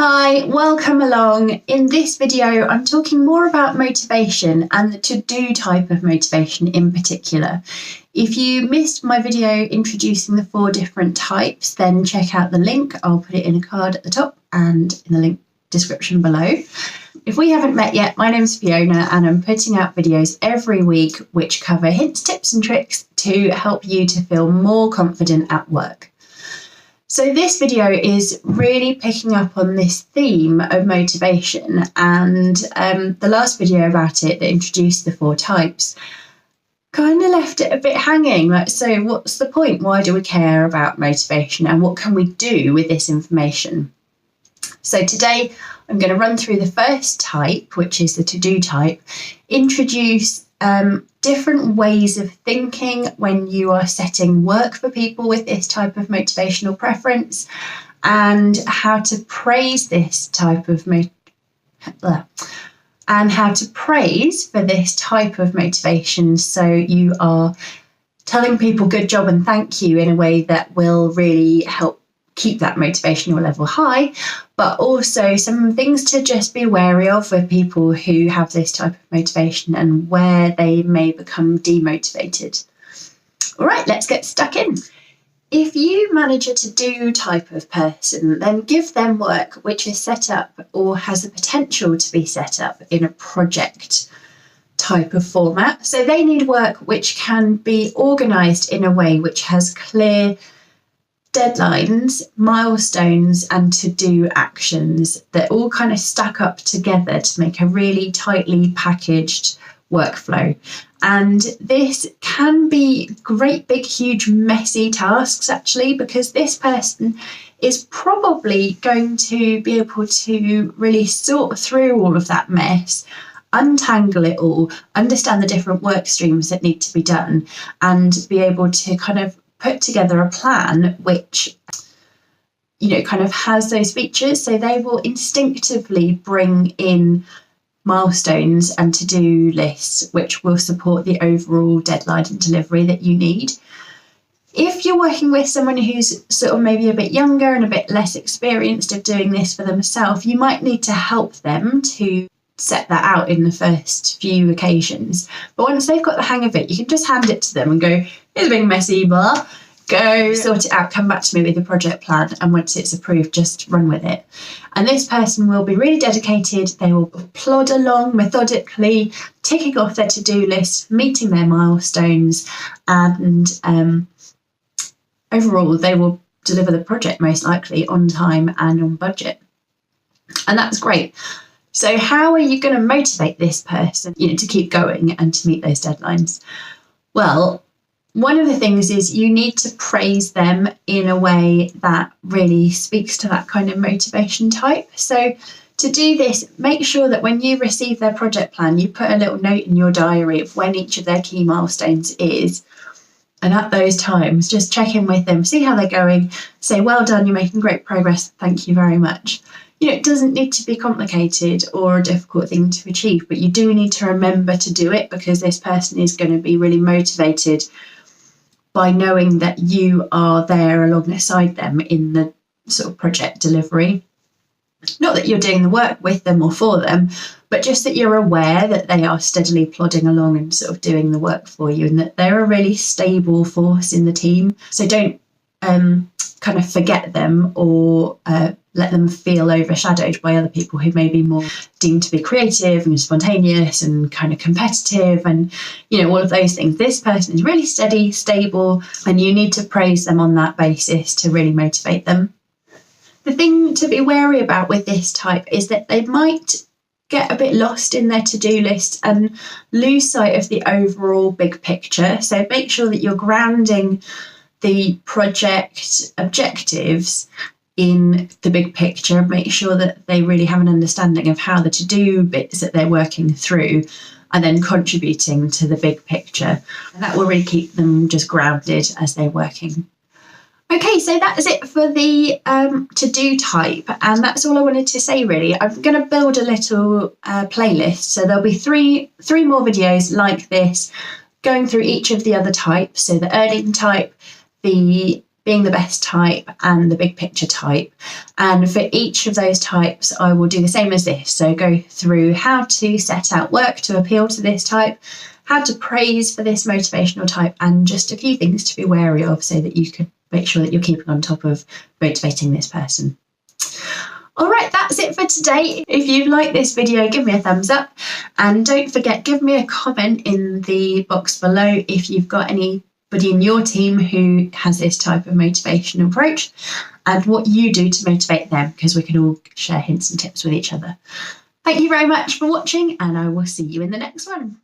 Hi, welcome along. In this video, I'm talking more about motivation and the to-do type of motivation in particular. If you missed my video introducing the 4 different types, then check out the link. I'll put it in a card at the top and in the link description below. If we haven't met yet, my name's Fiona and I'm putting out videos every week which cover hints, tips and tricks to help you to feel more confident at work. So this video is really picking up on this theme of motivation, and the last video about it that introduced the 4 types kind of left it a bit hanging. So what's the point? Why do we care about motivation, and what can we do with this information? So today I'm going to run through the first type, which is the to-do type, introduce different ways of thinking when you are setting work for people with this type of motivational preference, and how to praise this type of motivation, so you are telling people good job and thank you in a way that will really help keep that motivational level high, but also some things to just be wary of with people who have this type of motivation and where they may become demotivated. All right, let's get stuck in. If you manage a to-do type of person, then give them work which is set up or has the potential to be set up in a project type of format. So they need work which can be organised in a way which has clear deadlines, milestones and to-do actions that all kind of stack up together to make a really tightly packaged workflow. And this can be great big huge messy tasks actually, because this person is probably going to be able to really sort through all of that mess, untangle it all, understand the different work streams that need to be done, and be able to kind of put together a plan which, kind of has those features. So they will instinctively bring in milestones and to-do lists which will support the overall deadline and delivery that you need. If you're working with someone who's sort of maybe a bit younger and a bit less experienced of doing this for themselves, you might need to help them to set that out in the first few occasions. But once they've got the hang of it, you can just hand it to them and go, here's a big messy blah, go sort it out, come back to me with a project plan, and once it's approved, just run with it. And this person will be really dedicated. They will plod along methodically, ticking off their to-do list, meeting their milestones, and overall they will deliver the project most likely on time and on budget. And that's great. So how are you going to motivate this person, to keep going and to meet those deadlines? Well, one of the things is you need to praise them in a way that really speaks to that kind of motivation type. So to do this, make sure that when you receive their project plan, you put a little note in your diary of when each of their key milestones is. And at those times, just check in with them, see how they're going, say, well done, you're making great progress, thank you very much. It doesn't need to be complicated or a difficult thing to achieve, but you do need to remember to do it, because this person is going to be really motivated by knowing that you are there alongside them in the sort of project delivery. Not that you're doing the work with them or for them, but just that you're aware that they are steadily plodding along and sort of doing the work for you, and that they're a really stable force in the team. So don't kind of forget them or let them feel overshadowed by other people who may be more deemed to be creative and spontaneous and kind of competitive and, all of those things. This person is really steady, stable, and you need to praise them on that basis to really motivate them. The thing to be wary about with this type is that they might get a bit lost in their to-do list and lose sight of the overall big picture. So make sure that you're grounding the project objectives in the big picture. Make sure that they really have an understanding of how the to-do bits that they're working through are then contributing to the big picture. And that will really keep them just grounded as they're working. Okay, so that's it for the to-do type, and that's all I wanted to say really. I'm going to build a little playlist, so there'll be three more videos like this going through each of the other types. So the earning type, the being the best type, and the big picture type. And for each of those types, I will do the same as this. So go through how to set out work to appeal to this type, how to praise for this motivational type, and just a few things to be wary of so that you can make sure that you're keeping on top of motivating this person. All right, that's it for today. If you've liked this video, give me a thumbs up, and don't forget, give me a comment in the box below if you've got anybody in your team who has this type of motivational approach and what you do to motivate them, because we can all share hints and tips with each other. Thank you very much for watching, and I will see you in the next one.